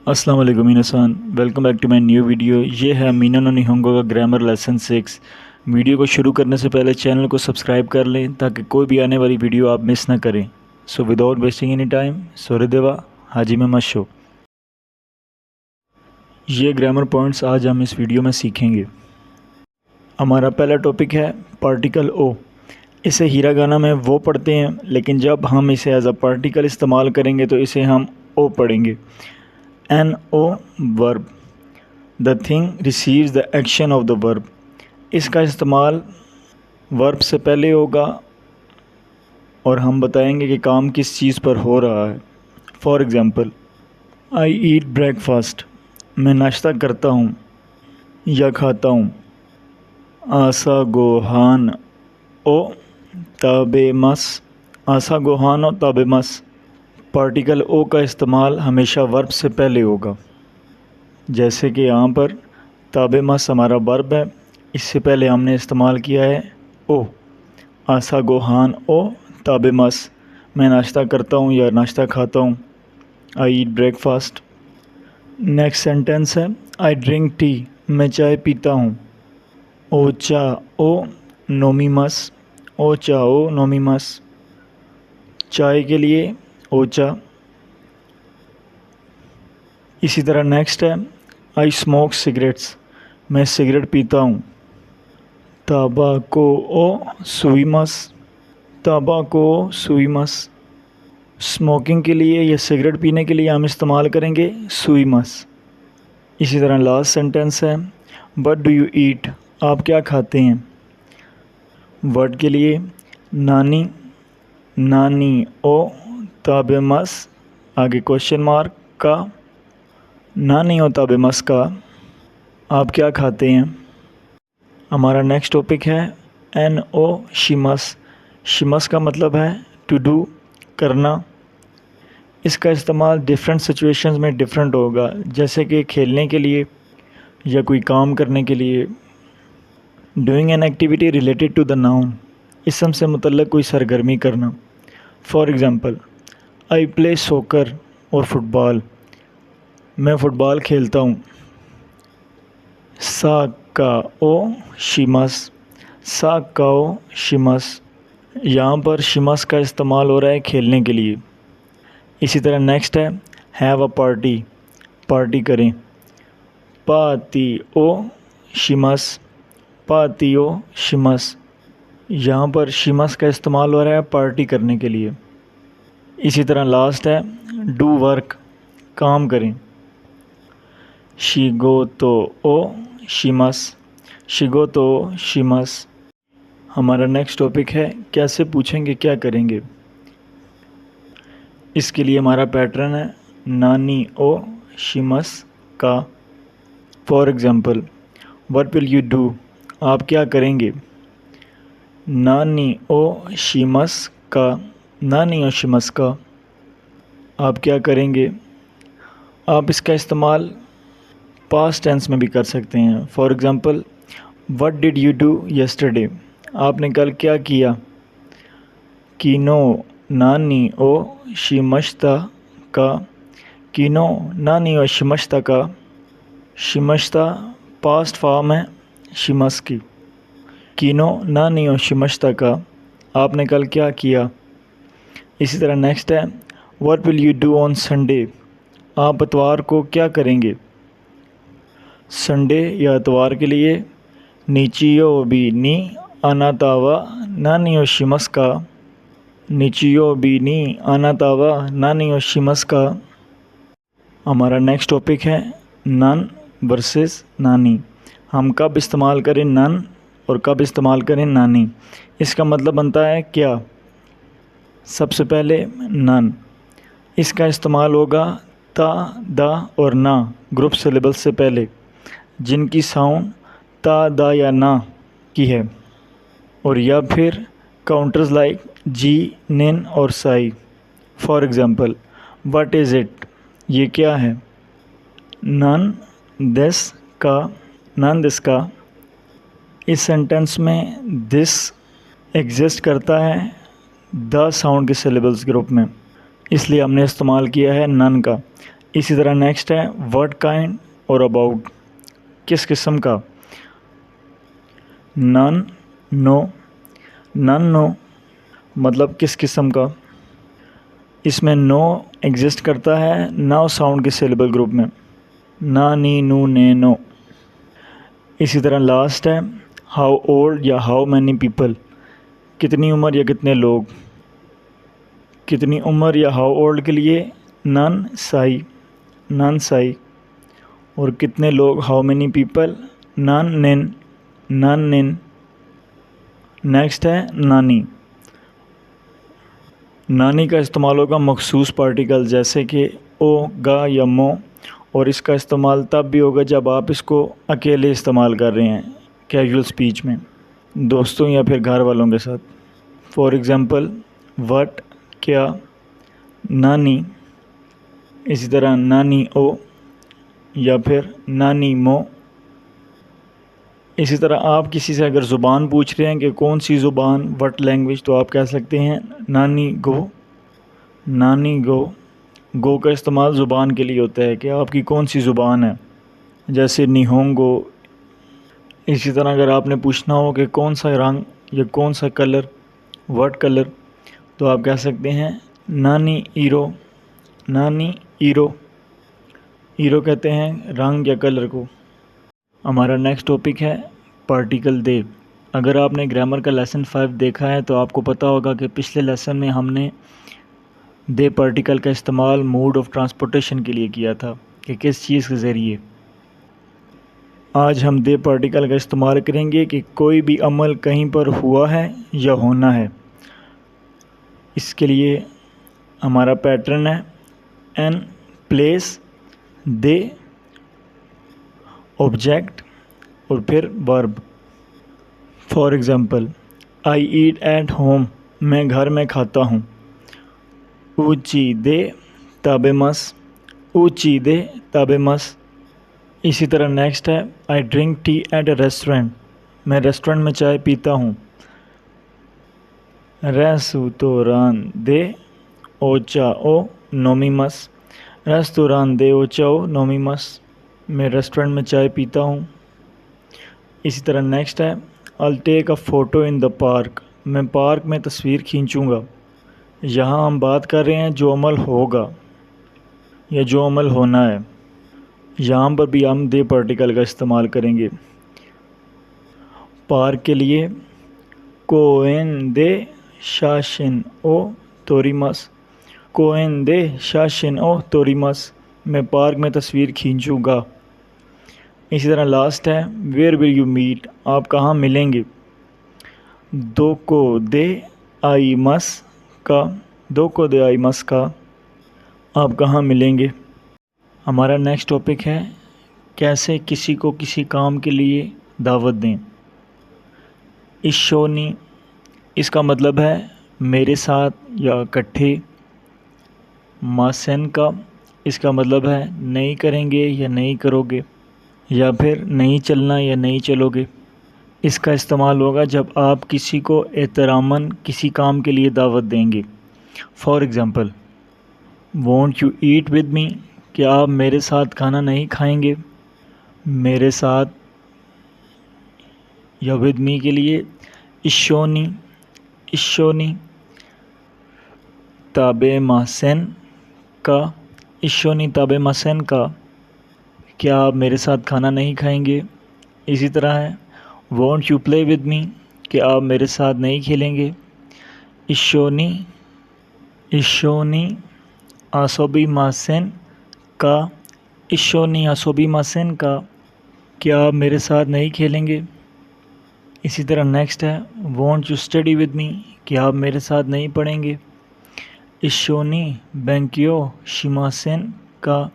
अस्सलाम वालेकुम मिनासान, welcome back to my new video. ये है मीना नो निहोंगो का ग्रामर लेसन 6। वीडियो को शुरू करने से पहले चैनल को सब्सक्राइब कर लें ताकि कोई भी आने वाली वीडियो आप मिस ना करें। So without wasting any time, सोरेदेवा हाजी में मशो। ये ग्रामर पॉइंट्स आज हम इस वीडियो में सीखेंगे। हमारा पहला टॉपिक है पार्टिकल ओ। इसे हिरागाना में वो पढ़ते हैं, लेकिन जब हम इसे एज अ पार्टिकल इस्तेमाल करेंगे तो इसे हम ओ पढ़ेंगे। An O verb, the thing receives the action of the verb. इसका इस्तेमाल वर्ब से पहले होगा और हम बताएंगे कि काम किस चीज़ पर हो रहा है। For example, I eat breakfast, मैं नाश्ता करता हूँ या खाता हूँ। आसा गोहान ओ ताबेमस, आसा गोहान ओ ताबेमस। पार्टिकल ओ का इस्तेमाल हमेशा वर्ब से पहले होगा। जैसे कि यहाँ पर ताबेमस हमारा वर्ब है, इससे पहले हमने इस्तेमाल किया है ओ। आसा गोहान ओ ताबेमस, मैं नाश्ता करता हूँ या नाश्ता खाता हूँ। आई ईट ब्रेकफास्ट। नेक्स्ट सेंटेंस है आई ड्रिंक टी, मैं चाय पीता हूँ। ओचा ओ नोमीमस, ओचा ओ नोमीमस। चाय के लिए ओचा। इसी तरह नेक्स्ट है आई स्मोक सिगरेट्स, मैं सिगरेट पीता हूँ। ताबाको ओ सुईमस, ताबाको ओ सुईमस। स्मोकिंग के लिए या सिगरेट पीने के लिए हम इस्तेमाल करेंगे सुईमस। इसी तरह लास्ट सेंटेंस है व्हाट डू यू ईट, आप क्या खाते हैं। वर्ड के लिए नानी, नानी ओ ताबेमस, आगे क्वेश्चन मार्क का, नानी ओ ताबेमस का, आप क्या खाते हैं। हमारा नेक्स्ट टॉपिक है एन ओ शिमस। शिमस का मतलब है टू डू, करना। इसका इस्तेमाल डिफरेंट सिचुएशंस में डिफरेंट होगा, जैसे कि खेलने के लिए या कोई काम करने के लिए। Doing an activity related to the noun, इसम से मुतल्लक कोई सरगर्मी करना। फॉर एग्ज़ाम्पल, आई प्ले सोकर और फुटबॉल, मैं फ़ुटबॉल खेलता हूँ। सा का ओ शिमस, सा का ओ शिमस। यहाँ पर शिमस का इस्तेमाल हो रहा है खेलने के लिए। इसी तरह नेक्स्ट है हैव अ पार्टी, पार्टी करें। पाती ओ शिमस, पाती ओ शिमस। यहाँ पर शिमस का इस्तेमाल हो रहा है पार्टी करने के लिए। इसी तरह लास्ट है डू वर्क, काम करें। शिगोतो ओ शिमस, शिगोतो ओ शिमस। हमारा नेक्स्ट टॉपिक है कैसे पूछेंगे क्या करेंगे। इसके लिए हमारा पैटर्न है नानी ओ शिमस का। For example, what will you do, आप क्या करेंगे। नानी ओ शिमस का, नानी ओ शिमस का, आप क्या करेंगे। आप इसका इस्तेमाल पास्ट टेंस में भी कर सकते हैं। For example, what did you do yesterday, आपने कल क्या किया। किनो नानी ओ शिमश्ता का, किनो नानी ओ शिमश्ता का। शिमश्ता पास्ट फॉर्म है शिमस की। किनो नानी ओ शिमश्ता का, आपने कल क्या किया। इसी तरह नेक्स्ट है what will you do on Sunday, आप इतवार को क्या करेंगे। संडे या इतवार के लिए निचियो बी नी अनातावा नानी ओ शिमस का, निचियो बी नी अनातावा नानी ओ शिमस का। हमारा नेक्स्ट टॉपिक है नन वर्सेस नानी। हम कब इस्तेमाल करें नन और कब इस्तेमाल करें नानी। इसका मतलब बनता है क्या। सबसे पहले नन, इसका इस्तेमाल होगा ता, दा और ना ग्रुप सिलेबल से पहले, जिनकी साउंड ता, दा या ना की है, और या फिर काउंटर्स लाइक जी, निन और Sai. For example, what is it, ये क्या है। नन दिस का, नन दिस का। इस सेंटेंस में दिस एग्जिस्ट करता है द साउंड के सिलेबल्स ग्रुप में, इसलिए हमने इस्तेमाल किया है नन का। इसी तरह नेक्स्ट है व्हाट काइंड और अबाउट, किस किस्म का। नन, नो, नन नो मतलब किस किस्म का। इसमें नो एग्जिस्ट करता है नाउ साउंड के सिलेबल ग्रुप में, ना, नी, नू, ने, नो। इसी तरह लास्ट है हाउ ओल्ड या हाउ मैनी पीपल, कितनी उम्र या कितने लोग। कितनी उम्र या हाउ ओल्ड के लिए नन साई, नन साई। और कितने लोग हाउ मैनी पीपल नन निन, नन निन। नेक्स्ट है नानी। नानी का इस्तेमाल होगा मखसूस पार्टिकल जैसे कि ओ, गा या मो, और इसका इस्तेमाल तब भी होगा जब आप इसको अकेले इस्तेमाल कर रहे हैं कैजुअल स्पीच में, दोस्तों या फिर घर वालों के साथ। फॉर एग्ज़ाम्पल व्हाट क्या, नानी, इसी तरह नानी ओ या फिर नानी मो। इसी तरह आप किसी से अगर ज़ुबान पूछ रहे हैं कि कौन सी ज़ुबान, व्हाट लैंग्वेज, तो आप कह सकते हैं नानी गो, नानी गो। गो का इस्तेमाल ज़ुबान के लिए होता है कि आपकी कौन सी ज़ुबान है, जैसे निहोंगो। इसी तरह अगर आपने पूछना हो कि कौन सा रंग या कौन सा कलर, व्हाट कलर, तो आप कह सकते हैं नानी ईरो, नानी ईरो। ईरो कहते हैं रंग या कलर को। हमारा नेक्स्ट टॉपिक है पार्टिकल दे। अगर आपने ग्रामर का लेसन 5 देखा है तो आपको पता होगा कि पिछले लेसन में हमने दे पार्टिकल का इस्तेमाल मोड ऑफ ट्रांसपोर्टेशन के लिए किया था कि किस चीज़ के ज़रिए। आज हम दे पार्टिकल का इस्तेमाल करेंगे कि कोई भी अमल कहीं पर हुआ है या होना है। इसके लिए हमारा पैटर्न है एन प्लेस दे ऑब्जेक्ट और फिर verb. For example I eat at home, मैं घर में खाता हूँ। ऊची दे ताबेमस, ऊची दे ताबेमस। इसी तरह नेक्स्ट है I drink tea at a restaurant, मैं रेस्टोरेंट में चाय पीता हूँ। रेस्टोरान दे ओचा ओ नोमीमस, रेस्टोरान दे ओचा ओ नोमीमस, मैं रेस्टोरेंट में चाय पीता हूँ। इसी तरह नेक्स्ट है I'll take a photo in the park, मैं पार्क में तस्वीर खींचूँगा। यहाँ हम बात कर रहे हैं जो अमल होगा या जो अमल होना है। यहाँ पर भी हम दे पार्टिकल का इस्तेमाल करेंगे। पार्क के लिए कोएन दे शाशिन ओ तोरीमस, कोएन दे शाशिन ओ तोरीमस, मैं पार्क में तस्वीर खींचूँगा। इसी तरह लास्ट है वेयर विल यू मीट, आप कहाँ मिलेंगे। दोको दे आई मस का, दोको दे आई मस का, आप कहाँ मिलेंगे। हमारा नेक्स्ट टॉपिक है कैसे किसी को किसी काम के लिए दावत दें। इशोनी, इसका मतलब है मेरे साथ या इकट्ठे। मासन का, इसका मतलब है नहीं करेंगे या नहीं करोगे, या फिर नहीं चलना या नहीं चलोगे। इसका इस्तेमाल होगा जब आप किसी को एहतरामन किसी काम के लिए दावत देंगे। For example want you eat with me, क्या आप मेरे साथ खाना नहीं खाएंगे। मेरे साथ या विद मी के लिए इशोनी, इशोनी। ताबे मासन का, इशोनी ताबे मासन का, क्या आप मेरे साथ खाना नहीं खाएंगे। इसी तरह है want you play with me, कि आप मेरे साथ नहीं खेलेंगे। इशोनी, इशोनी आसोबी मासन का, इशोनी आसोबी मासन का, क्या आप मेरे साथ नहीं खेलेंगे। इसी तरह नेक्स्ट है want you study with me, कि आप मेरे साथ नहीं पढ़ेंगे। इशोनी बैंकियो शिमासन का,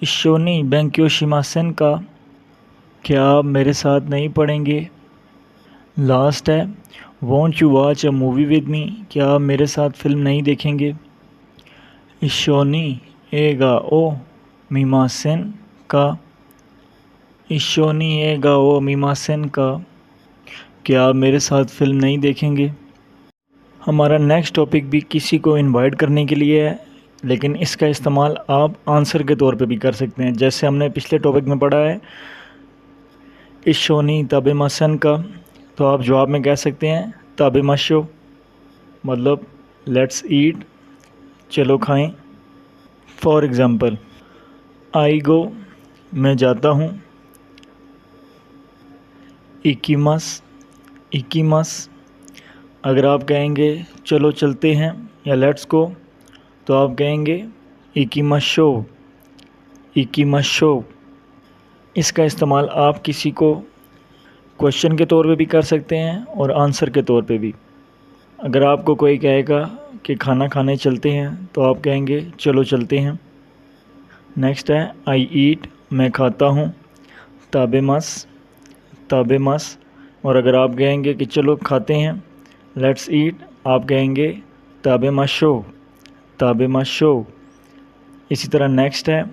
इशोनी बैंकियो शिमासन का, क्या आप मेरे साथ नहीं पढ़ेंगे। लास्ट है want you watch a movie with me, क्या आप मेरे साथ फिल्म नहीं देखेंगे। इशोनी एगा ओ मीमासन का, इशोनी एगा ओ मीमासन का, क्या आप मेरे साथ फिल्म नहीं देखेंगे। हमारा नेक्स्ट टॉपिक भी किसी को इनवाइट करने के लिए है लेकिन इसका इस्तेमाल आप आंसर के तौर पे भी कर सकते हैं। जैसे हमने पिछले टॉपिक में पढ़ा है इशोनी तबे मसन का, तो आप जवाब में कह सकते हैं तबे मशो, मतलब लेट्स ईट, चलो खाएं। फॉर एग्ज़ाम्पल आई गो, मैं जाता हूँ, इकीमस, इकीमस। अगर आप कहेंगे चलो चलते हैं या लेट्स गो, तो आप कहेंगे इकीमशो, इकीमशो। इसका इस्तेमाल आप किसी को क्वेश्चन के तौर पे भी कर सकते हैं और आंसर के तौर पे भी। अगर आपको कोई कहेगा कि खाना खाने चलते हैं, तो आप कहेंगे चलो चलते हैं। नेक्स्ट है आई ईट, मैं खाता हूँ, ताबेमस, ताबेमस। और अगर आप कहेंगे कि चलो खाते हैं, लेट्स ईट, आप कहेंगे ताबेमशो, ताबेमशो। इसी तरह नेक्स्ट है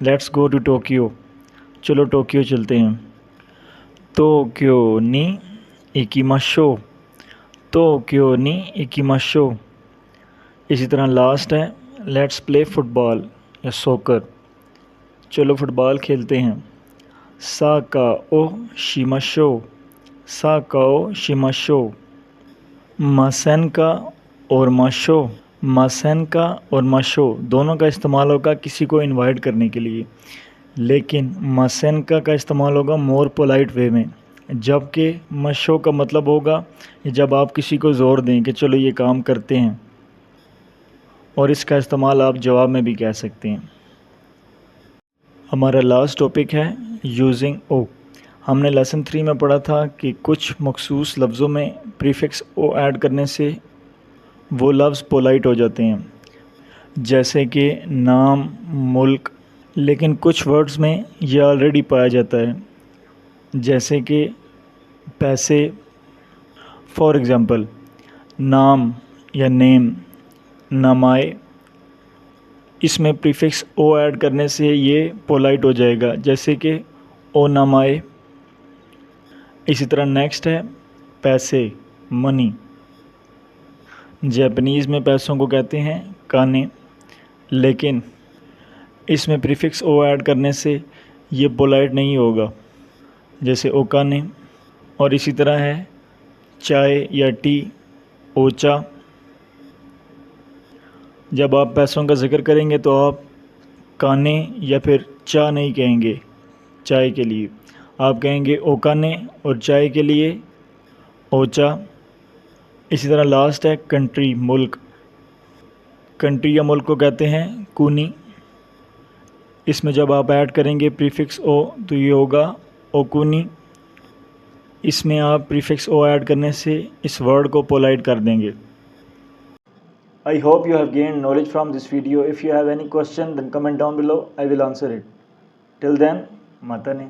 लेट्स गो टू टोक्यो, चलो टोक्यो चलते हैं, टोक्यो नी इकीमशो, टोक्यो नी इकीमशो। इसी तरह लास्ट है लेट्स प्ले फुटबॉल या सोकर, चलो फुटबॉल खेलते हैं, साका ओ शिमशो, साका ओ शिमशो। मसेनका और मशो, मसेनका और मशो दोनों का इस्तेमाल होगा किसी को इनवाइट करने के लिए, लेकिन मसेनका का इस्तेमाल होगा मोर पोलाइट वे में, जबकि मशो का मतलब होगा जब आप किसी को ज़ोर दें कि चलो ये काम करते हैं। और इसका इस्तेमाल आप जवाब में भी कह सकते हैं। हमारा लास्ट टॉपिक है यूजिंग ओ। हमने लेसन 3 में पढ़ा था कि कुछ मखसूस लफ्ज़ों में प्रीफिक्स ओ ऐड करने से वो लफ्ज़ पोलाइट हो जाते हैं, जैसे कि नाम, मुल्क। लेकिन कुछ वर्ड्स में ये ऑलरेडी पाया जाता है, जैसे कि पैसे। फॉर एग्ज़ाम्पल नाम या नेम, नामाए, इसमें प्रीफिक्स ओ ऐड करने से ये पोलाइट हो जाएगा, जैसे कि ओ नामाए। इसी तरह नेक्स्ट है पैसे, मनी। जापानीज़ में पैसों को कहते हैं काने, लेकिन इसमें प्रीफिक्स ओ ऐड करने से ये पोलाइट नहीं होगा, जैसे ओकाने। और इसी तरह है चाय या टी, ओचा। जब आप पैसों का ज़िक्र करेंगे तो आप काने या फिर चा नहीं कहेंगे चाय के लिए, आप कहेंगे ओकाने, और चाय के लिए ओचा। इसी तरह लास्ट है कंट्री, मुल्क। कंट्री या मुल्क को कहते हैं कूनी। इसमें जब आप ऐड करेंगे प्रीफिक्स ओ तो ये होगा ओकुनी। इसमें आप प्रीफिक्स ओ ऐड करने से इस वर्ड को पोलाइट कर देंगे। I hope you have gained knowledge from this video. If you have any question, then comment down below. I will answer it. Till then, Matane.